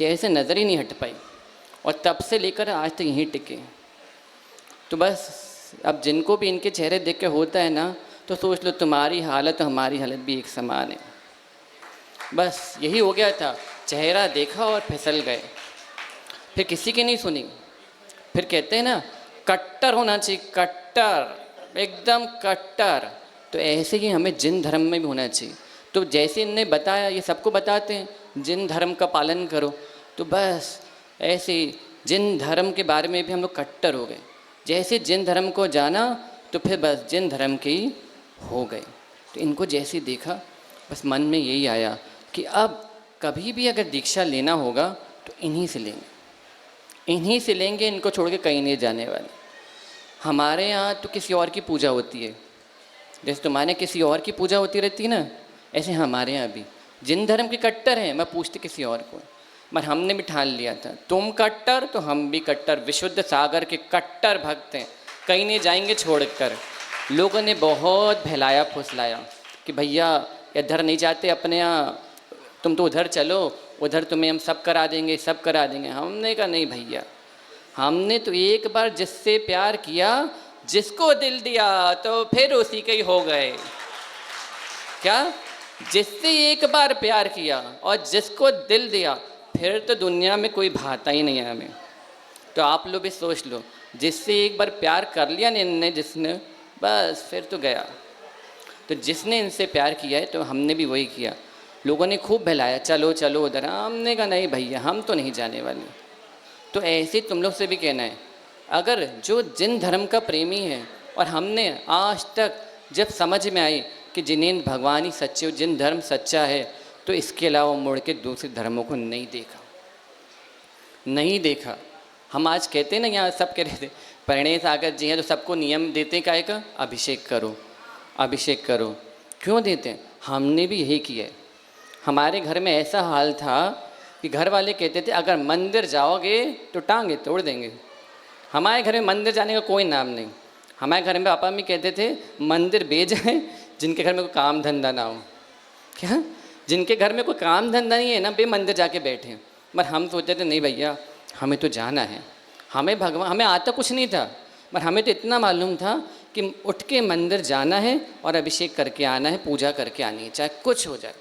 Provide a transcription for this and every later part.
चेहरे से नज़र ही नहीं हट पाई और तब से लेकर आज तक यहीं टिके। तो बस अब जिनको भी इनके चेहरे देख के होता है ना, तो सोच लो तुम्हारी हालत हमारी हालत भी एक समान है। बस यही हो गया था, चेहरा देखा और फिसल गए। फिर किसी की नहीं सुनी। फिर कहते हैं ना कट्टर होना चाहिए, कट्टर, एकदम कट्टर। तो ऐसे ही हमें जिन धर्म में भी होना चाहिए। तो जैसे इनने बताया, ये सबको बताते हैं जिन धर्म का पालन करो, तो बस ऐसे ही जिन धर्म के बारे में भी हम लोग कट्टर हो गए। जैसे जिन धर्म को जाना तो फिर बस जिन धर्म के ही हो गए। तो इनको जैसे देखा बस मन में यही आया कि अब कभी भी अगर दीक्षा लेना होगा तो इन्हीं से लेंगे, इन्हीं से लेंगे, इनको छोड़ के कहीं नहीं जाने वाले। हमारे यहाँ तो किसी और की पूजा होती है, जैसे तुम्हारे किसी और की पूजा होती रहती है ना, ऐसे हमारे यहाँ भी जिन धर्म के कट्टर हैं, मैं पूछती किसी और को, पर हमने भी ठान लिया था तुम कट्टर तो हम भी कट्टर, विशुद्ध सागर के कट्टर भक्त हैं, कहीं नहीं जाएंगे छोड़कर। लोगों ने बहुत बहलाया फुसलाया कि भैया इधर नहीं जाते अपने यहाँ, तुम तो उधर चलो, उधर तुम्हें हम सब करा देंगे, सब करा देंगे। हमने कहा नहीं भैया, हमने तो एक बार जिससे प्यार किया, जिसको दिल दिया तो फिर उसी के ही हो गए। क्या? जिससे एक बार प्यार किया और जिसको दिल दिया, फिर तो दुनिया में कोई भाता ही नहीं है हमें। तो आप लोग भी सोच लो, जिससे एक बार प्यार कर लिया ना इनने, जिसने, बस फिर तो गया। तो जिसने इनसे प्यार किया है तो हमने भी वही किया। लोगों ने खूब बहलाया चलो चलो उधर, हमने कहा नहीं भैया हम तो नहीं जाने वाले। तो ऐसे तुम लोग से भी कहना है, अगर जो जिन धर्म का प्रेमी है और हमने आज तक जब समझ में आई कि जिन्हें भगवान ही सच्चे, जिन धर्म सच्चा है, तो इसके अलावा मुड़ के दूसरे धर्मों को नहीं देखा, नहीं देखा। हम आज कहते हैं ना, यहाँ सब कह रहे थे परिणय सागर जी हैं तो सबको नियम देते काहे का, अभिषेक करो, अभिषेक करो। क्यों देते हैं? हमने भी यही किया है। हमारे घर में ऐसा हाल था कि घर वाले कहते थे अगर मंदिर जाओगे तो टांगे तोड़ देंगे। हमारे घर में मंदिर जाने का कोई नाम नहीं। हमारे घर में पापा भी कहते थे मंदिर बेच जाए जिनके घर में कोई काम धंधा ना हो। क्या? जिनके घर में कोई काम धंधा नहीं है ना, बे मंदिर जाके बैठे। पर हम सोचते थे नहीं भैया हमें तो जाना है, हमें भगवान, हमें आता कुछ नहीं था, पर हमें तो इतना मालूम था कि उठ के मंदिर जाना है और अभिषेक करके आना है, पूजा करके आनी है, चाहे कुछ हो जाए,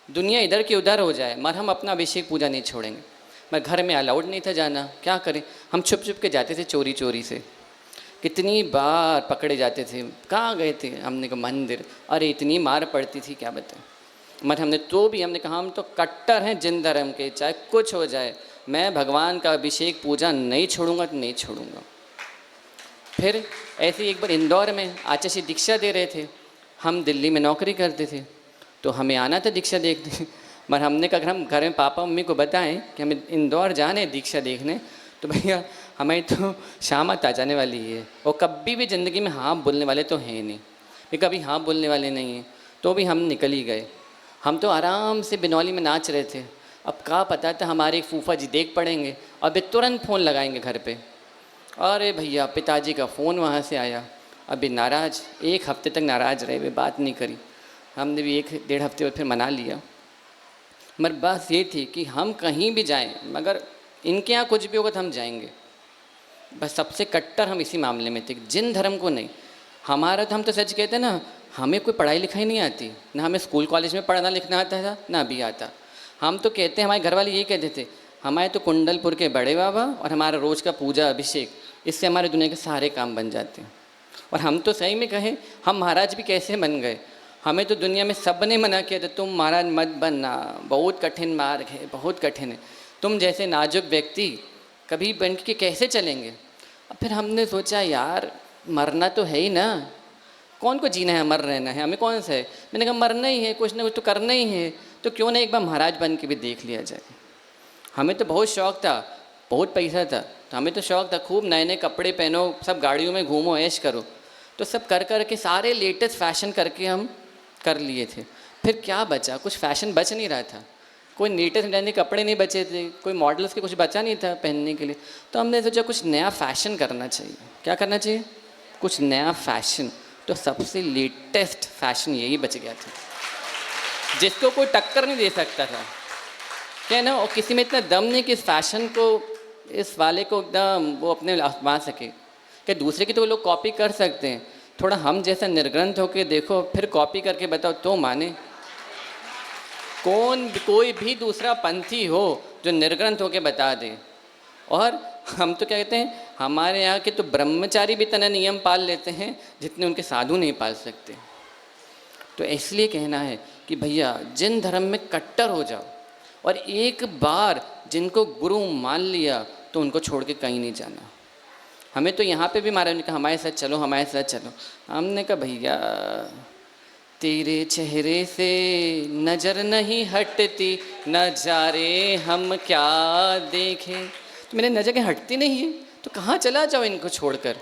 दुनिया इधर की उधर हो जाए, मगर हम अपना अभिषेक पूजा नहीं छोड़ेंगे। मैं घर में अलाउड नहीं था जाना, क्या करें, हम छुप छुप के जाते थे चोरी चोरी से। कितनी बार पकड़े जाते थे, कहाँ गए थे, हमने कहा मंदिर, अरे इतनी मार पड़ती थी क्या बताएं। मगर हमने तो भी हमने कहा हम तो कट्टर हैं जिन धर्म के, चाहे कुछ हो जाए, मैं भगवान का अभिषेक पूजा नहीं छोड़ूंगा तो नहीं छोड़ूंगा। फिर ऐसे एक बार इंदौर में आचार्य दीक्षा दे रहे थे, हम दिल्ली में नौकरी करते थे तो हमें आना था दीक्षा देखने। मगर हमने कहा अगर हम घर में पापा मम्मी को बताएं कि हमें इंदौर जाने दीक्षा देखने, तो भैया हमें तो शामत आ जाने वाली है, और कभी भी ज़िंदगी में हाँ बोलने वाले तो हैं नहीं, ये कभी हाँ बोलने वाले नहीं हैं। तो भी हम निकल ही गए। हम तो आराम से बिनौली में नाच रहे थे। अब क्या पता था हमारे एक फूफा जी देख पड़ेंगे और वे तुरंत फ़ोन लगाएंगे घर पे। अरे भैया पिताजी का फ़ोन वहाँ से आया, अभी नाराज़, एक हफ्ते तक नाराज़ रहे, वे बात नहीं करी। हमने भी 1-1.5 हफ्ते बाद फिर मना लिया। मगर बात ये थी कि हम कहीं भी जाएं, मगर इनके यहाँ कुछ भी होगा तो हम जाएंगे। बस सबसे कट्टर हम इसी मामले में थे, जिन धर्म को नहीं। हमारा तो, हम तो सच कहते ना, हमें कोई पढ़ाई लिखाई नहीं आती, ना हमें स्कूल कॉलेज में पढ़ना लिखना आता था, ना अभी आता। हम तो कहते हैं, हमारे घर वाले यही कहते थे, हमारे तो कुंडलपुर के बड़े बाबा और हमारा रोज़ का पूजा अभिषेक, इससे हमारे दुनिया के सारे काम बन जाते हैं। और हम तो सही में कहें, हम महाराज भी कैसे बन गए। हमें तो दुनिया में सब ने मना किया था, तुम महाराज मत बनना, बहुत कठिन मार्ग है, बहुत कठिन है, तुम जैसे नाजुक व्यक्ति कभी बन के कैसे चलेंगे। अब फिर हमने सोचा यार मरना तो है ही ना, कौन को जीना है, मर रहना है, हमें कौन सा है। मैंने कहा मरना ही है, कुछ ना कुछ तो करना ही है, तो क्यों ना एक बार महाराज बन के भी देख लिया जाए। हमें तो बहुत शौक़ था, बहुत पैसा था, तो हमें तो शौक़ था खूब नए नए कपड़े पहनो, सब गाड़ियों में घूमो, ऐश करो। तो सब कर कर के सारे लेटेस्ट फैशन करके हम कर लिए थे। फिर क्या बचा, कुछ फैशन बच नहीं रहा था, कोई लेटेस्ट नए कपड़े नहीं बचे थे, कोई मॉडल्स के कुछ बचा नहीं था पहनने के लिए। तो हमने सोचा कुछ नया फ़ैशन करना चाहिए। क्या करना चाहिए? कुछ नया फ़ैशन। तो सबसे लेटेस्ट फैशन यही बच गया था, जिसको कोई टक्कर नहीं दे सकता था। क्या है ना, और किसी में इतना दम नहीं कि इस फैशन को, इस वाले को एकदम वो अपने अपना सके। क्या दूसरे की तो वो लोग कॉपी कर सकते हैं, थोड़ा हम जैसा निर्ग्रंथ होके देखो, फिर कॉपी करके बताओ तो माने। कोई भी दूसरा पंथी हो जो निर्ग्रंथ होके बता दे। और हम तो क्या कहते हैं, हमारे यहाँ के तो ब्रह्मचारी भी इतना नियम पाल लेते हैं जितने उनके साधु नहीं पाल सकते। तो इसलिए कहना है कि भैया जिन धर्म में कट्टर हो जाओ, और एक बार जिनको गुरु मान लिया तो उनको छोड़ के कहीं नहीं जाना। हमें तो यहाँ पे भी महाराज ने कहा हमारे साथ चलो, हमारे साथ चलो। हमने कहा भैया तेरे चेहरे से नज़र नहीं हटती, नजारे हम क्या देखें। तो मेरे नज़र के हटती नहीं है तो कहाँ चला जाओ इनको छोड़कर।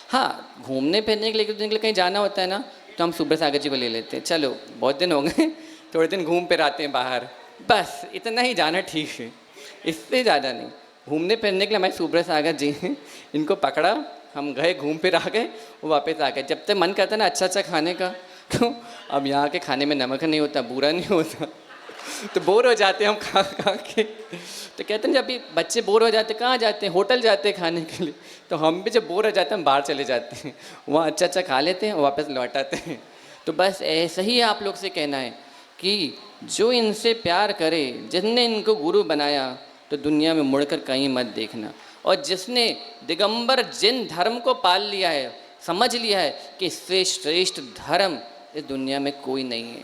हाँ, घूमने फिरने के लिए कहीं जाना होता है ना, तो हम सुब्रत सागर जी को ले लेते हैं, चलो बहुत दिन हो गए, थोड़े दिन घूम फिर आते हैं बाहर, बस इतना ही जाना ठीक है, इससे ज़्यादा नहीं। घूमने फिरने के लिए हमारे सुब्रत सागर जी हैं, इनको पकड़ा, हम गए, घूम फिर आ गए, वो वापस आ गए। जब तक मन करता ना अच्छा अच्छा खाने का, तो अब यहाँ के खाने में नमक नहीं होता, बुरा नहीं होता, तो बोर हो जाते हैं हम खा खा के। तो कहते हैं जब भी बच्चे बोर हो जाते कहाँ जाते हैं, होटल जाते हैं खाने के लिए। तो हम भी जब बोर हो जाते हैं हम बाहर चले जाते हैं, वहाँ अच्छा अच्छा खा लेते हैं, वापस लौट आते हैं। तो बस ऐसा ही आप लोग से कहना है कि जो इनसे प्यार करे, जिसने इनको गुरु बनाया, तो दुनिया में मुड़कर कहीं मत देखना। और जिसने दिगंबर जिन धर्म को पाल लिया है, समझ लिया है कि इससे श्रेष्ठ धर्म इस दुनिया में कोई नहीं है।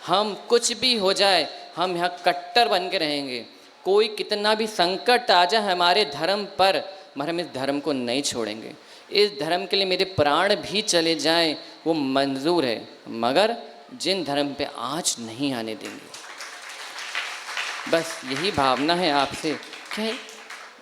हम कुछ भी हो जाए, हम यहाँ कट्टर बन के रहेंगे। कोई कितना भी संकट आ जाए हमारे धर्म पर, मगर हम इस धर्म को नहीं छोड़ेंगे। इस धर्म के लिए मेरे प्राण भी चले जाएं, वो मंजूर है, मगर जिन धर्म पे आँच नहीं आने देंगे। बस यही भावना है आपसे। क्या है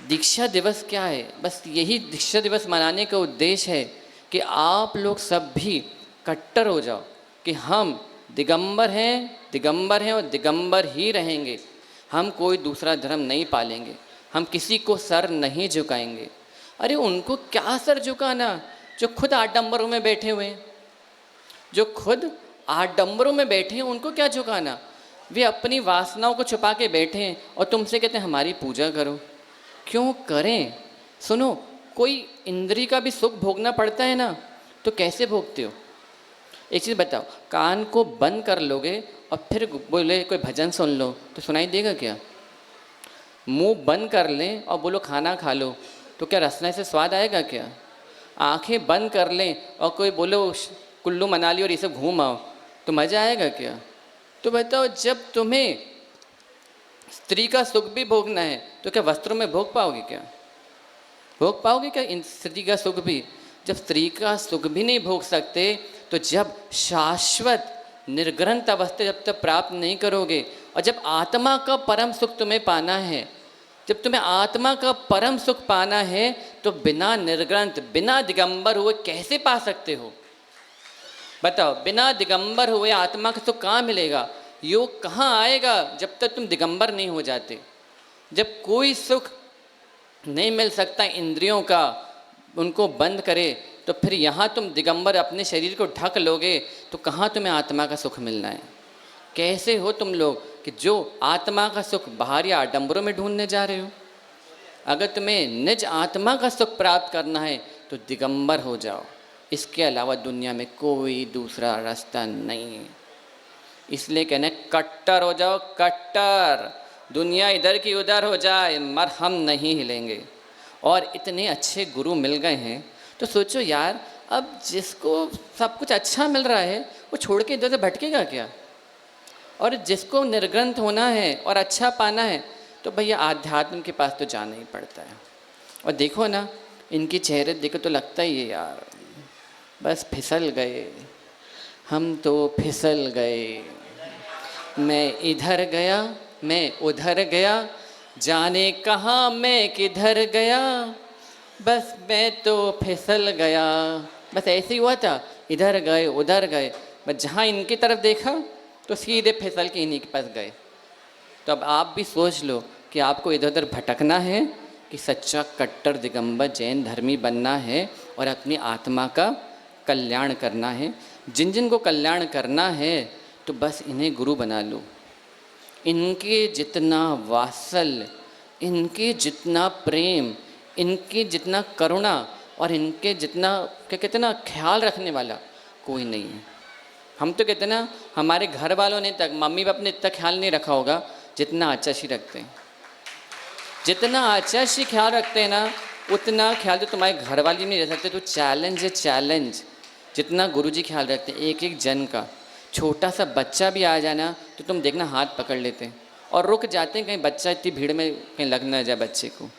दीक्षा दिवस, क्या है, बस यही दीक्षा दिवस मनाने का उद्देश्य है कि आप लोग सब भी कट्टर हो जाओ कि हम दिगंबर हैं और दिगंबर ही रहेंगे। हम कोई दूसरा धर्म नहीं पालेंगे, हम किसी को सर नहीं झुकाएंगे। अरे उनको क्या सर झुकाना जो खुद आडंबरों में बैठे हुए हैं, जो खुद आडंबरों में बैठे हैं, उनको क्या झुकाना। वे अपनी वासनाओं को छुपा के बैठे हैं और तुमसे कहते हैं हमारी पूजा करो। क्यों करें? सुनो, कोई इंद्री का भी सुख भोगना पड़ता है ना, तो कैसे भोगते हो? एक चीज़ बताओ, कान को बंद कर लोगे और फिर बोले कोई भजन सुन लो तो सुनाई देगा क्या? मुंह बंद कर लें और बोलो खाना खा लो तो क्या रसना से स्वाद आएगा क्या? आंखें बंद कर लें और कोई बोलो कुल्लू मनाली और ये सब घूम आओ तो मज़ा आएगा क्या? तो बताओ, जब तुम्हें स्त्री का सुख भी भोगना है तो क्या वस्त्रों में भोग पाओगे क्या? भोग पाओगे क्या इन स्त्री का सुख भी? जब स्त्री का सुख भी नहीं भोग सकते, तो जब शाश्वत निर्ग्रंथ अवस्था जब तक प्राप्त नहीं करोगे, और जब आत्मा का परम सुख तुम्हें पाना है, जब तुम्हें आत्मा का परम सुख पाना है, तो बिना निर्ग्रंथ, बिना दिगंबर हुए कैसे पा सकते हो? बताओ, बिना दिगंबर हुए आत्मा का सुख कहाँ मिलेगा? योग कहाँ आएगा जब तक तुम दिगंबर नहीं हो जाते? जब कोई सुख नहीं मिल सकता इंद्रियों का, उनको बंद करे, तो फिर यहाँ तुम दिगंबर अपने शरीर को ढक लोगे तो कहाँ तुम्हें आत्मा का सुख मिलना है? कैसे हो तुम लोग कि जो आत्मा का सुख बाहरी आडंबरों में ढूंढने जा रहे हो? अगर तुम्हें निज आत्मा का सुख प्राप्त करना है तो दिगंबर हो जाओ, इसके अलावा दुनिया में कोई दूसरा रास्ता नहीं है। इसलिए कहने कट्टर हो जाओ, कट्टर। दुनिया इधर की उधर हो जाए मगर हम नहीं हिलेंगे। और इतने अच्छे गुरु मिल गए हैं तो सोचो यार, अब जिसको सब कुछ अच्छा मिल रहा है वो छोड़ के इधर से भटकेगा क्या? और जिसको निर्ग्रंथ होना है और अच्छा पाना है तो भैया आध्यात्म के पास तो जाना ही पड़ता है। और देखो ना, इनके चेहरे देखो तो लगता ही है यार बस फिसल गए, हम तो फिसल गए। मैं इधर गया, मैं उधर गया, जाने कहाँ मैं किधर गया, बस मैं तो फिसल गया। बस ऐसे ही हुआ था, इधर गए उधर गए, बस जहाँ इनकी तरफ देखा तो सीधे फिसल के इन्हीं के पास गए। तो अब आप भी सोच लो कि आपको इधर उधर भटकना है कि सच्चा कट्टर दिगंबर जैन धर्मी बनना है और अपनी आत्मा का कल्याण करना है। जिन जिन को कल्याण करना है तो बस इन्हें गुरु बना लो, इनके जितना वात्सल्य, इनके जितना प्रेम, इनके जितना करुणा और इनके जितना क्या कहते हैं ना ख्याल रखने वाला कोई नहीं है। हम तो कहते हैं ना हमारे घर वालों ने तक, मम्मी पापा ने इतना ख्याल नहीं रखा होगा जितना आचार्य श्री रखते हैं। जितना आचार्य श्री ख्याल रखते हैं ना उतना ख्याल तो तुम्हारे घर वाले नहीं रह सकते। तो चैलेंज है, चैलेंज। जितना गुरुजी ख्याल रखते हैं एक एक जन का, छोटा सा बच्चा भी आ जाए ना तो तुम देखना हाथ पकड़ लेते हैं और रुक जाते हैं, कहीं बच्चा इतनी भीड़ में कहीं लग ना जाए बच्चे को।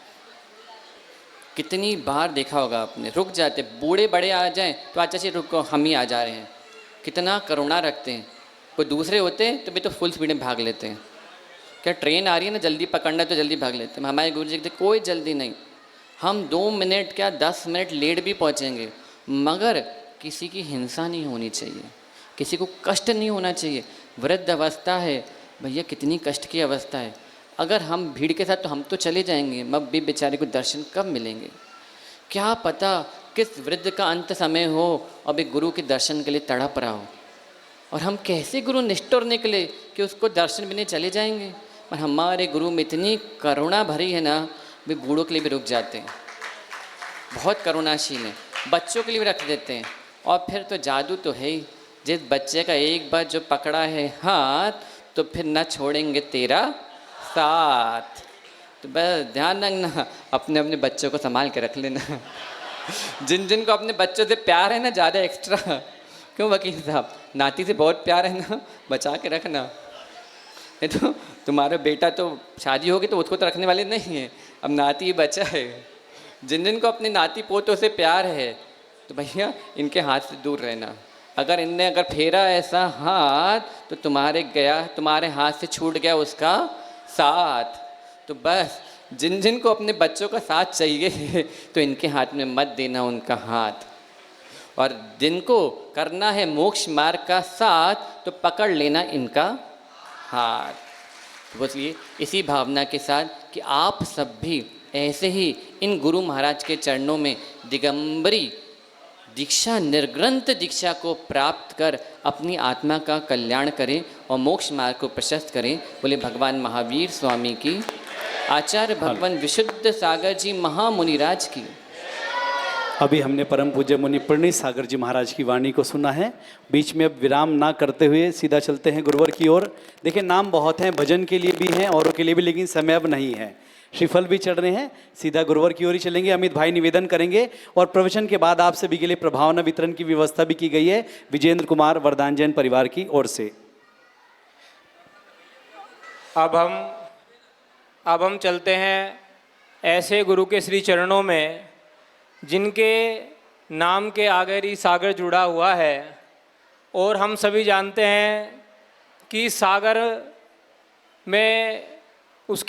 कितनी बार देखा होगा आपने, रुक जाते, बूढ़े बड़े आ जाएं तो अच्छा जी रुको हम ही आ जा रहे हैं। कितना करुणा रखते हैं। कोई दूसरे होते तो भी तो फुल स्पीड में भाग लेते हैं, क्या ट्रेन आ रही है ना जल्दी पकड़ना है तो जल्दी भाग लेते हैं। हमारे गुरु जी कहते कोई जल्दी नहीं, हम 2 मिनट क्या 10 मिनट लेट भी पहुँचेंगे, मगर किसी की हिंसा नहीं होनी चाहिए, किसी को कष्ट नहीं होना चाहिए। वृद्ध अवस्था है भैया, कितनी कष्ट की अवस्था है। अगर हम भीड़ के साथ तो हम तो चले जाएंगे, मब भी बेचारे को दर्शन कब मिलेंगे, क्या पता किस वृद्ध का अंत समय हो और एक गुरु के दर्शन के लिए तड़प रहा हो, और हम कैसे गुरु निष्ठुर निकले कि उसको दर्शन मिलने चले जाएंगे। पर हमारे गुरु में इतनी करुणा भरी है ना, वे बूढ़ों के लिए भी रुक जाते हैं, बहुत करुणाशील हैं, बच्चों के लिए भी रख देते हैं। और फिर तो जादू तो है ही, जिस बच्चे का एक बार जो पकड़ा है हाथ तो फिर न छोड़ेंगे तेरा साथ। तो बस ध्यान रखना, अपने अपने बच्चों को संभाल के रख लेना। जिन जिन को अपने बच्चों से प्यार है ना ज़्यादा एक्स्ट्रा, क्यों वकील साहब, नाती से बहुत प्यार है ना, बचा के रखना। नहीं तो तुम्हारा बेटा तो शादी होगी तो उसको तो रखने वाले नहीं है, अब नाती ही बचा है। जिन जिन को अपने नाती पोतों से प्यार है तो भैया इनके हाथ से दूर रहना। अगर इनने अगर फेरा ऐसा हाथ तो तुम्हारे हाथ से छूट गया उसका साथ। तो बस जिन जिन को अपने बच्चों का साथ चाहिए तो इनके हाथ में मत देना उनका हाथ, और जिनको करना है मोक्ष मार्ग का साथ तो पकड़ लेना इनका हाथ। तो इसलिए इसी भावना के साथ कि आप सब भी ऐसे ही इन गुरु महाराज के चरणों में दिगंबरी दीक्षा, निर्ग्रंथ दीक्षा को प्राप्त कर अपनी आत्मा का कल्याण करें और मोक्ष मार्ग को प्रशस्त करें। बोले भगवान महावीर स्वामी की, आचार्य भगवान विशुद्ध सागर जी महामुनिराज की। अभी हमने परम पूज्य मुनि प्रणीत सागर जी महाराज की वाणी को सुना है। बीच में अब विराम ना करते हुए सीधा चलते हैं गुरुवर की ओर। देखिए नाम बहुत हैं, भजन के लिए भी हैं, औरों के लिए भी, लेकिन समय अब नहीं है। श्रीफल भी चढ़ रहे हैं, सीधा गुरुवर की ओर ही चलेंगे। अमित भाई निवेदन करेंगे और प्रवचन के बाद आप सभी के लिए प्रभावना वितरण की व्यवस्था भी की गई है विजेंद्र कुमार वरदान जैन परिवार की ओर से। अब हम चलते हैं ऐसे गुरु के श्री चरणों में जिनके नाम के आगे ही सागर जुड़ा हुआ है, और हम सभी जानते हैं कि सागर में उसकी